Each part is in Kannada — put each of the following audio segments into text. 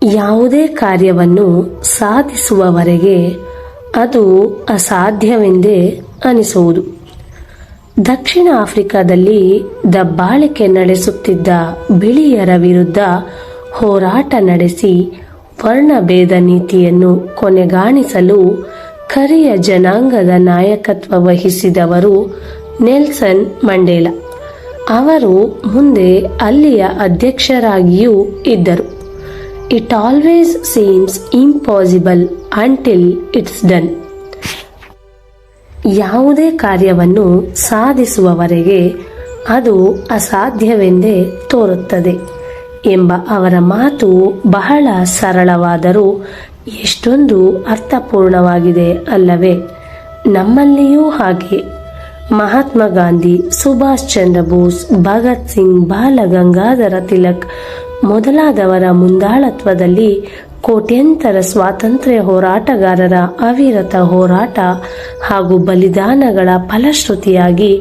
ಯಾವುದೇ ಕಾರ್ಯವನ್ನು ಸಾಧಿಸುವವರೆಗೆ ಅದು ಅಸಾಧ್ಯವೆಂದೇ ಅನಿಸುವುದು. ದಕ್ಷಿಣ ಆಫ್ರಿಕಾದಲ್ಲಿ ದಬ್ಬಾಳಿಕೆ ನಡೆಸುತ್ತಿದ್ದ ಬಿಳಿಯರ ವಿರುದ್ಧ ಹೋರಾಟ ನಡೆಸಿ ವರ್ಣಭೇದ ನೀತಿಯನ್ನು ಕೊನೆಗಾಣಿಸಲು ಕರಿಯ ಜನಾಂಗದ ನಾಯಕತ್ವ ವಹಿಸಿದವರು ನೆಲ್ಸನ್ ಮಂಡೇಲಾ. ಅವರು ಮುಂದೆ ಅಲ್ಲಿಯ ಅಧ್ಯಕ್ಷರಾಗಿಯೂ ಇದ್ದರು. It always seems impossible until it's done. ಯಾವುದೇ ಕಾರ್ಯವನ್ನು ಸಾಧಿಸುವವರೆಗೆ ಅದು ಅಸಾಧ್ಯವೆಂದೇ ತೋರುತ್ತದೆ ಎಂಬ ಅವರ ಮಾತು ಬಹಳ ಸರಳವಾದರೂ ಎಷ್ಟೊಂದು ಅರ್ಥಪೂರ್ಣವಾಗಿದೆ ಅಲ್ಲವೇ? ನಮ್ಮಲ್ಲಿಯೂ ಹಾಗೆ ಮಹಾತ್ಮ ಗಾಂಧಿ, ಸುಭಾಷ್ ಚಂದ್ರ ಬೋಸ್, ಭಗತ್ ಸಿಂಗ್, ಬಾಲ ಗಂಗಾಧರ ತಿಲಕ್ ಮೊದಲಾದವರ ಮುಂದಾಳತ್ವದಲ್ಲಿ ಕೋಟ್ಯಂತರ ಸ್ವಾತಂತ್ರ್ಯ ಹೋರಾಟಗಾರರ ಅವಿರತ ಹೋರಾಟ ಹಾಗೂ ಬಲಿದಾನಗಳ ಫಲಶ್ರುತಿಯಾಗಿ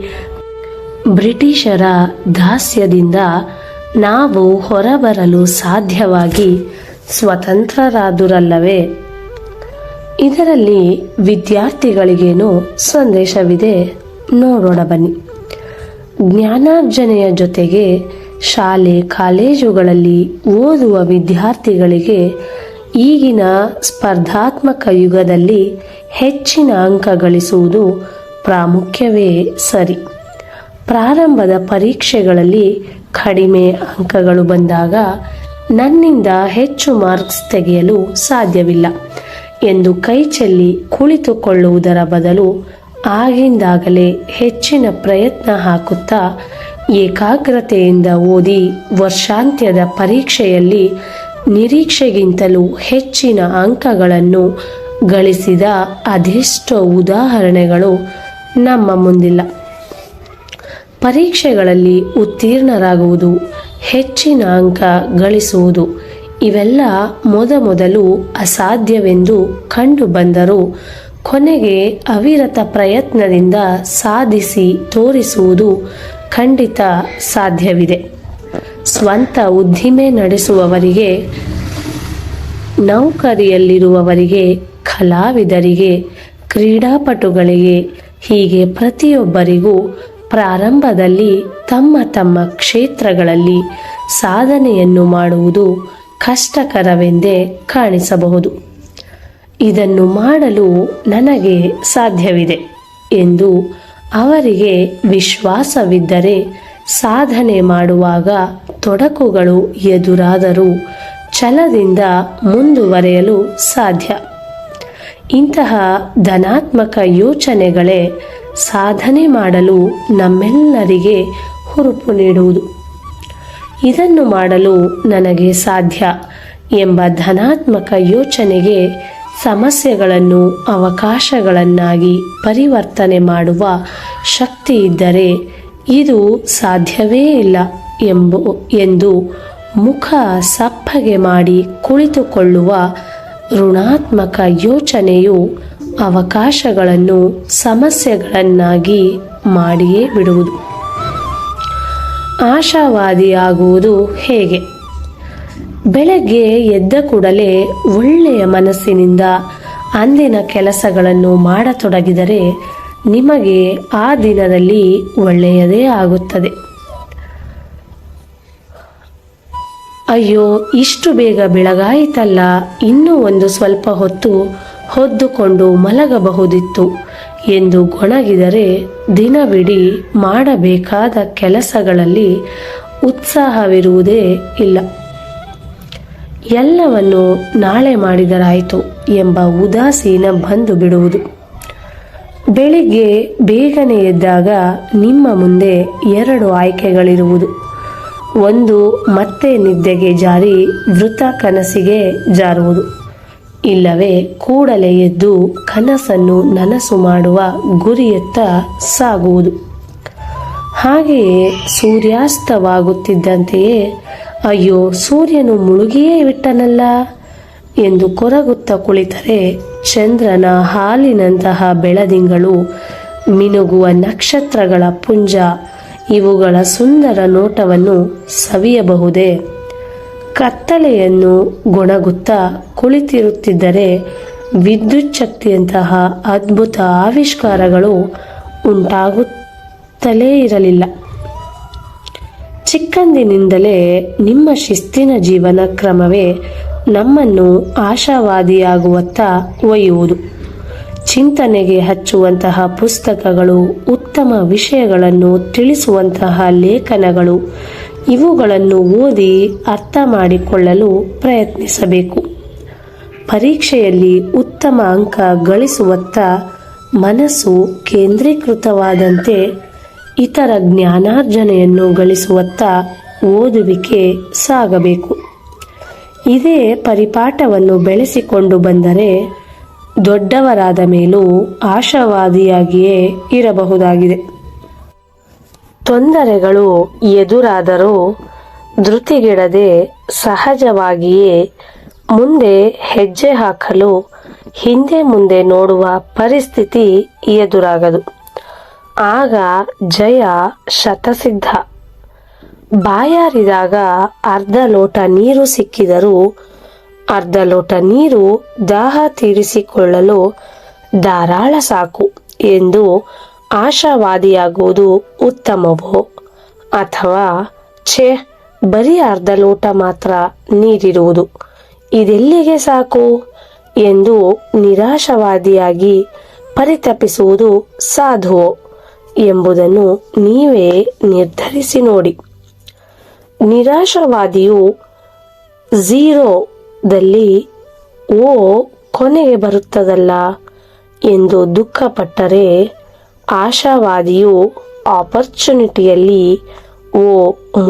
ಬ್ರಿಟಿಷರ ದಾಸ್ಯದಿಂದ ನಾವು ಹೊರಬರಲು ಸಾಧ್ಯವಾಗಿ ಸ್ವತಂತ್ರರಾದುರಲ್ಲವೇ? ಇದರಲ್ಲಿ ವಿದ್ಯಾರ್ಥಿಗಳಿಗೇನು ಸಂದೇಶವಿದೆ ನೋಡೋಣ ಬನ್ನಿ. ಜ್ಞಾನಾರ್ಜನೆಯ ಜೊತೆಗೆ ಶಾಲೆ ಕಾಲೇಜುಗಳಲ್ಲಿ ಓದುವ ವಿದ್ಯಾರ್ಥಿಗಳಿಗೆ ಈಗಿನ ಸ್ಪರ್ಧಾತ್ಮಕ ಯುಗದಲ್ಲಿ ಹೆಚ್ಚಿನ ಅಂಕ ಗಳಿಸುವುದು ಪ್ರಾಮುಖ್ಯವೇ ಸರಿ. ಪ್ರಾರಂಭದ ಪರೀಕ್ಷೆಗಳಲ್ಲಿ ಕಡಿಮೆ ಅಂಕಗಳು ಬಂದಾಗ ನನ್ನಿಂದ ಹೆಚ್ಚು ಮಾರ್ಕ್ಸ್ ತೆಗೆಯಲು ಸಾಧ್ಯವಿಲ್ಲ ಎಂದು ಕೈಚೆಲ್ಲಿ ಕುಳಿತುಕೊಳ್ಳುವುದರ ಬದಲು ಆಗಿಂದಾಗಲೇ ಹೆಚ್ಚಿನ ಪ್ರಯತ್ನ ಹಾಕುತ್ತಾ ಏಕಾಗ್ರತೆಯಿಂದ ಓದಿ ವರ್ಷಾಂತ್ಯದ ಪರೀಕ್ಷೆಯಲ್ಲಿ ನಿರೀಕ್ಷೆಗಿಂತಲೂ ಹೆಚ್ಚಿನ ಅಂಕಗಳನ್ನು ಗಳಿಸಿದ ಅದೆಷ್ಟೋ ಉದಾಹರಣೆಗಳು ನಮ್ಮ ಮುಂದಿಲ್ಲ. ಪರೀಕ್ಷೆಗಳಲ್ಲಿ ಉತ್ತೀರ್ಣರಾಗುವುದು, ಹೆಚ್ಚಿನ ಅಂಕ ಗಳಿಸುವುದು ಇವೆಲ್ಲ ಮೊದಲು ಅಸಾಧ್ಯವೆಂದು ಕಂಡು ಬಂದರೂ ಕೊನೆಗೆ ಅವಿರತ ಪ್ರಯತ್ನದಿಂದ ಸಾಧಿಸಿ ತೋರಿಸುವುದು ಖಂಡಿತ ಸಾಧ್ಯವಿದೆ. ಸ್ವಂತ ಉದ್ದಿಮೆ ನಡೆಸುವವರಿಗೆ, ನೌಕರಿಯಲ್ಲಿರುವವರಿಗೆ, ಕಲಾವಿದರಿಗೆ, ಕ್ರೀಡಾಪಟುಗಳಿಗೆ ಹೀಗೆ ಪ್ರತಿಯೊಬ್ಬರಿಗೂ ಪ್ರಾರಂಭದಲ್ಲಿ ತಮ್ಮ ತಮ್ಮ ಕ್ಷೇತ್ರಗಳಲ್ಲಿ ಸಾಧನೆಯನ್ನು ಮಾಡುವುದು ಕಷ್ಟಕರವೆಂದೇ ಕಾಣಿಸಬಹುದು. ಇದನ್ನು ಮಾಡಲು ನನಗೆ ಸಾಧ್ಯವಿದೆ ಎಂದು ಅವರಿಗೆ ವಿಶ್ವಾಸವಿದ್ದರೆ ಸಾಧನೆ ಮಾಡುವಾಗ ತೊಡಕುಗಳು ಎದುರಾದರೂ ಛಲದಿಂದ ಮುಂದುವರೆಯಲು ಸಾಧ್ಯ. ಇಂತಹ ಧನಾತ್ಮಕ ಯೋಚನೆಗಳೇ ಸಾಧನೆ ಮಾಡಲು ನಮ್ಮೆಲ್ಲರಿಗೆ ಹುರುಪು ನೀಡುವುದು. ಇದನ್ನು ಮಾಡಲು ನನಗೆ ಸಾಧ್ಯ ಎಂಬ ಧನಾತ್ಮಕ ಯೋಚನೆಗೆ ಸಮಸ್ಯೆಗಳನ್ನು ಅವಕಾಶಗಳನ್ನಾಗಿ ಪರಿವರ್ತನೆ ಮಾಡುವ ಶಕ್ತಿ ಇದ್ದರೆ ಇದು ಸಾಧ್ಯವೇ ಇಲ್ಲ ಎಂದು ಮುಖ ಸಪ್ಪಗೆ ಮಾಡಿ ಕುಳಿತುಕೊಳ್ಳುವ ಋಣಾತ್ಮಕ ಯೋಚನೆಯು ಅವಕಾಶಗಳನ್ನು ಸಮಸ್ಯೆಗಳನ್ನಾಗಿ ಮಾಡಿಯೇ ಬಿಡುವುದು. ಆಶಾವಾದಿಯಾಗುವುದು ಹೇಗೆ? ಬೆಳಗ್ಗೆ ಎದ್ದ ಕೂಡಲೇ ಒಳ್ಳೆಯ ಮನಸ್ಸಿನಿಂದ ಅಂದಿನ ಕೆಲಸಗಳನ್ನು ಮಾಡತೊಡಗಿದರೆ ನಿಮಗೆ ಆ ದಿನದಲ್ಲಿ ಒಳ್ಳೆಯದೇ ಆಗುತ್ತದೆ. ಅಯ್ಯೋ, ಇಷ್ಟು ಬೇಗ ಬೆಳಗಾಯಿತಲ್ಲ, ಇನ್ನೂ ಒಂದು ಸ್ವಲ್ಪ ಹೊತ್ತು ಹೊದ್ದುಕೊಂಡು ಮಲಗಬಹುದಿತ್ತು ಎಂದು ಗೊಣಗಿದರೆ ದಿನವಿಡೀ ಮಾಡಬೇಕಾದ ಕೆಲಸಗಳಲ್ಲಿ ಉತ್ಸಾಹವಿರುವುದೇ ಇಲ್ಲ. ಎಲ್ಲವನ್ನು ನಾಳೆ ಮಾಡಿದರಾಯಿತು ಎಂಬ ಉದಾಸೀನ ಬಂದು ಬಿಡುವುದು. ಬೆಳಿಗ್ಗೆ ಬೇಗನೆ ಎದ್ದಾಗ ನಿಮ್ಮ ಮುಂದೆ 2 ಆಯ್ಕೆಗಳಿರುವುದು. ಒಂದು, ಮತ್ತೆ ನಿದ್ದೆಗೆ ಜಾರಿ ವೃಥ ಕನಸಿಗೆ ಜಾರುವುದು. ಇಲ್ಲವೇ ಕೂಡಲೇ ಎದ್ದು ಕನಸನ್ನು ನನಸು ಮಾಡುವ ಗುರಿಯತ್ತ ಸಾಗುವುದು. ಹಾಗೆಯೇ ಸೂರ್ಯಾಸ್ತವಾಗುತ್ತಿದ್ದಂತೆಯೇ ಅಯ್ಯೋ, ಸೂರ್ಯನು ಮುಳುಗಿಯೇ ಬಿಟ್ಟನಲ್ಲ ಎಂದು ಕೊರಗುತ್ತಾ ಕುಳಿತರೆ ಚಂದ್ರನ ಹಾಲಿನಂತಹ ಬೆಳದಿಂಗಳು, ಮಿನುಗುವ ನಕ್ಷತ್ರಗಳ ಪುಂಜ ಇವುಗಳ ಸುಂದರ ನೋಟವನ್ನು ಸವಿಯಬಹುದೇ? ಕತ್ತಲೆಯನ್ನು ಗೊಣಗುತ್ತಾ ಕುಳಿತಿರುತ್ತಿದ್ದರೆ ವಿದ್ಯುತ್ ಶಕ್ತಿಯಂತಹ ಅದ್ಭುತ ಆವಿಷ್ಕಾರಗಳು ಉಂಟಾಗುತ್ತಲೇ ಇರಲಿಲ್ಲ. ಚಿಕ್ಕಂದಿನಿಂದಲೇ ನಿಮ್ಮ ಶಿಸ್ತಿನ ಜೀವನ ಕ್ರಮವೇ ನಮ್ಮನ್ನು ಆಶಾವಾದಿಯಾಗುವತ್ತ ಒಯ್ಯುವುದು. ಚಿಂತನೆಗೆ ಹಚ್ಚುವಂತಹ ಪುಸ್ತಕಗಳು, ಉತ್ತಮ ವಿಷಯಗಳನ್ನು ತಿಳಿಸುವಂತಹ ಲೇಖನಗಳು, ಇವುಗಳನ್ನು ಓದಿ ಅರ್ಥ ಮಾಡಿಕೊಳ್ಳಲು ಪ್ರಯತ್ನಿಸಬೇಕು. ಪರೀಕ್ಷೆಯಲ್ಲಿ ಉತ್ತಮ ಅಂಕ ಗಳಿಸುವತ್ತ ಮನಸ್ಸು ಕೇಂದ್ರೀಕೃತವಾದಂತೆ ಇತರ ಜ್ಞಾನಾರ್ಜನೆಯನ್ನು ಗಳಿಸುವತ್ತ ಓದುವಿಕೆ ಸಾಗಬೇಕು. ಇದೇ ಪರಿಪಾಠವನ್ನು ಬೆಳೆಸಿಕೊಂಡು ಬಂದರೆ ದೊಡ್ಡವರಾದ ಮೇಲೂ ಆಶಾವಾದಿಯಾಗಿಯೇ ಇರಬಹುದಾಗಿದೆ. ತೊಂದರೆಗಳು ಎದುರಾದರೂ ಧೃತಿಗೆಡದೆ ಸಹಜವಾಗಿಯೇ ಮುಂದೆ ಹೆಜ್ಜೆ ಹಾಕಲು ಹಿಂದೆ ಮುಂದೆ ನೋಡುವ ಪರಿಸ್ಥಿತಿ ಎದುರಾಗದು. ಆಗ ಜಯ ಶತಸಿದ್ಧ. ಬಾಯಾರಿದಾಗ ಅರ್ಧ ಲೋಟ ನೀರು ಸಿಕ್ಕಿದರೂ ಅರ್ಧ ಲೋಟ ನೀರು ದಾಹ ತೀರಿಸಿಕೊಳ್ಳಲು ಧಾರಾಳ ಸಾಕು ಎಂದು ಆಶಾವಾದಿಯಾಗುವುದು ಉತ್ತಮವೋ, ಅಥವಾ ಛೇ ಬರೀ ಅರ್ಧ ಲೋಟ ಮಾತ್ರ ನೀರಿರುವುದು, ಇದೆಲ್ಲಿಗೆ ಸಾಕು ಎಂದು ನಿರಾಶಾವಾದಿಯಾಗಿ ಪರಿತಪಿಸುವುದು ಸಾಧುವೋ ಎಂಬುದನ್ನು ನೀವೇ ನಿರ್ಧರಿಸಿ ನೋಡಿ. ನಿರಾಶಾವಾದಿಯು ಝೀರೋದಲ್ಲಿ ಓ ಕೊನೆಗೆ ಬರುತ್ತದಲ್ಲ ಎಂದು ದುಃಖಪಟ್ಟರೆ, ಆಶಾವಾದಿಯು ಆಪರ್ಚುನಿಟಿಯಲ್ಲಿ ಓ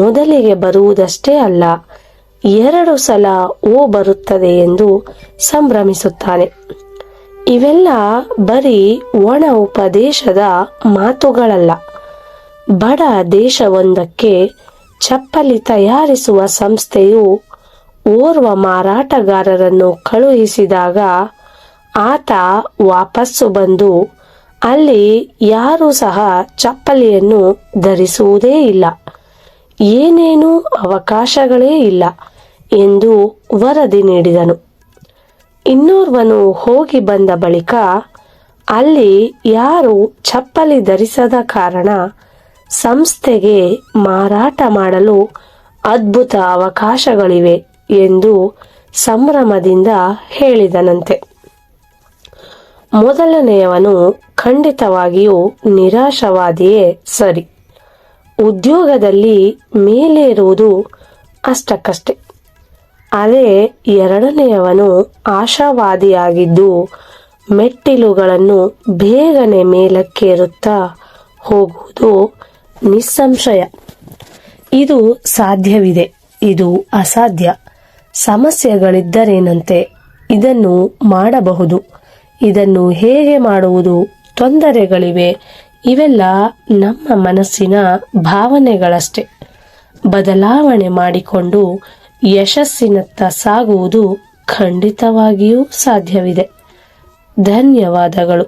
ಮೊದಲಿಗೆ ಬರುವುದಷ್ಟೇ ಅಲ್ಲ 2 ಸಲ ಓ ಬರುತ್ತದೆ ಎಂದು ಸಂಭ್ರಮಿಸುತ್ತಾನೆ. ಇವೆಲ್ಲ ಬರೀ ಒಣ ಉಪದೇಶದ ಮಾತುಗಳಲ್ಲ. ಬಡ ದೇಶವೊಂದಕ್ಕೆ ಚಪ್ಪಲಿ ತಯಾರಿಸುವ ಸಂಸ್ಥೆಯು ಓರ್ವ ಮಾರಾಟಗಾರರನ್ನು ಕಳುಹಿಸಿದಾಗ ಆತ ವಾಪಸ್ಸು ಬಂದು ಅಲ್ಲಿ ಯಾರೂ ಸಹ ಚಪ್ಪಲಿಯನ್ನು ಧರಿಸುವುದೇ ಇಲ್ಲ, ಏನೇನೂ ಅವಕಾಶಗಳೇ ಇಲ್ಲ ಎಂದು ವರದಿ ನೀಡಿದನು. ಇನ್ನೋರ್ವನು ಹೋಗಿ ಬಂದ ಬಳಿಕ ಅಲ್ಲಿ ಯಾರು ಚಪ್ಪಲಿ ಧರಿಸದ ಕಾರಣ ಸಂಸ್ಥೆಗೆ ಮಾರಾಟ ಮಾಡಲು ಅದ್ಭುತ ಅವಕಾಶಗಳಿವೆ ಎಂದು ಸಂಭ್ರಮದಿಂದ ಹೇಳಿದನಂತೆ. ಮೊದಲನೆಯವನು ಖಂಡಿತವಾಗಿಯೂ ನಿರಾಶಾವಾದಿಯೇ ಸರಿ. ಉದ್ಯೋಗದಲ್ಲಿ ಮೇಲೇರುವುದು ಅಷ್ಟಕ್ಕಷ್ಟೇ. ಅದೇ ಎರಡನೆಯವನು ಆಶಾವಾದಿಯಾಗಿದ್ದು ಮೆಟ್ಟಿಲುಗಳನ್ನು ಬೇಗನೆ ಮೇಲಕ್ಕೇರುತ್ತಾ ಹೋಗುವುದು ನಿಸ್ಸಂಶಯ. ಇದು ಸಾಧ್ಯವಿದೆ, ಇದು ಅಸಾಧ್ಯ. ಸಮಸ್ಯೆಗಳಿದ್ದರೇನಂತೆ, ಇದನ್ನು ಮಾಡಬಹುದು, ಇದನ್ನು ಹೇಗೆ ಮಾಡುವುದು, ತೊಂದರೆಗಳಿವೆ, ಇವೆಲ್ಲ ನಮ್ಮ ಮನಸ್ಸಿನ ಭಾವನೆಗಳಷ್ಟೇ. ಬದಲಾವಣೆ ಮಾಡಿಕೊಂಡು ಯಶಸ್ಸಿನತ್ತ ಸಾಗುವುದು ಖಂಡಿತವಾಗಿಯೂ ಸಾಧ್ಯವಿದೆ. ಧನ್ಯವಾದಗಳು.